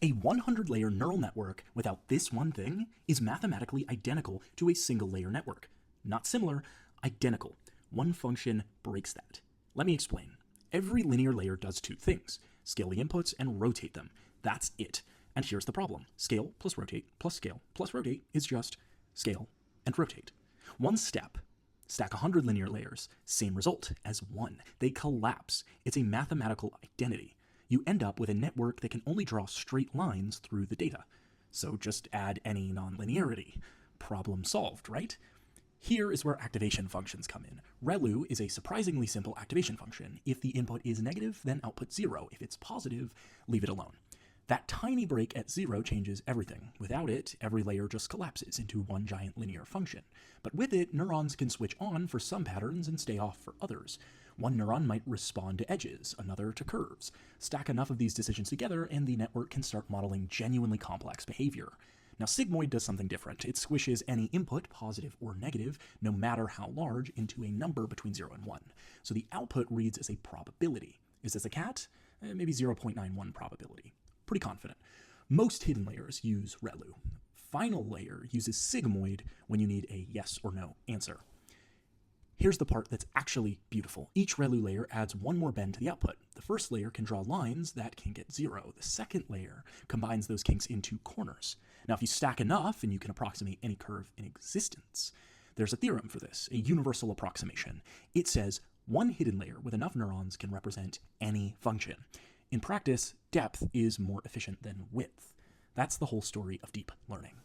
A 100-layer neural network without this one thing is mathematically identical to a single-layer network. Not similar, identical. One function breaks that. Let me explain. Every linear layer does two things: scale the inputs and rotate them. That's it. And here's the problem. Scale plus rotate plus scale plus rotate is just scale and rotate. One step. Stack 100 linear layers. Same result as one. They collapse. It's a mathematical identity. You end up with a network that can only draw straight lines through the data. So just add any nonlinearity. Problem solved, right? Here is where activation functions come in. ReLU is a surprisingly simple activation function. If the input is negative, then output 0. If it's positive, leave it alone. That tiny break at 0 changes everything. Without it, every layer just collapses into one giant linear function. But with it, neurons can switch on for some patterns and stay off for others. One neuron might respond to edges, another to curves. Stack enough of these decisions together and the network can start modeling genuinely complex behavior. Now, Sigmoid does something different. It squishes any input, positive or negative, no matter how large, into a number between 0 and 1. So the output reads as a probability. Is this a cat? Maybe 0.91 probability. Pretty confident. Most hidden layers use ReLU. Final layer uses Sigmoid when you need a yes or no answer. Here's the part that's actually beautiful. Each ReLU layer adds one more bend to the output. The first layer can draw lines that can get 0. The second layer combines those kinks into corners. Now, if you stack enough, and you can approximate any curve in existence, there's a theorem for this, a universal approximation. It says one hidden layer with enough neurons can represent any function. In practice, depth is more efficient than width. That's the whole story of deep learning.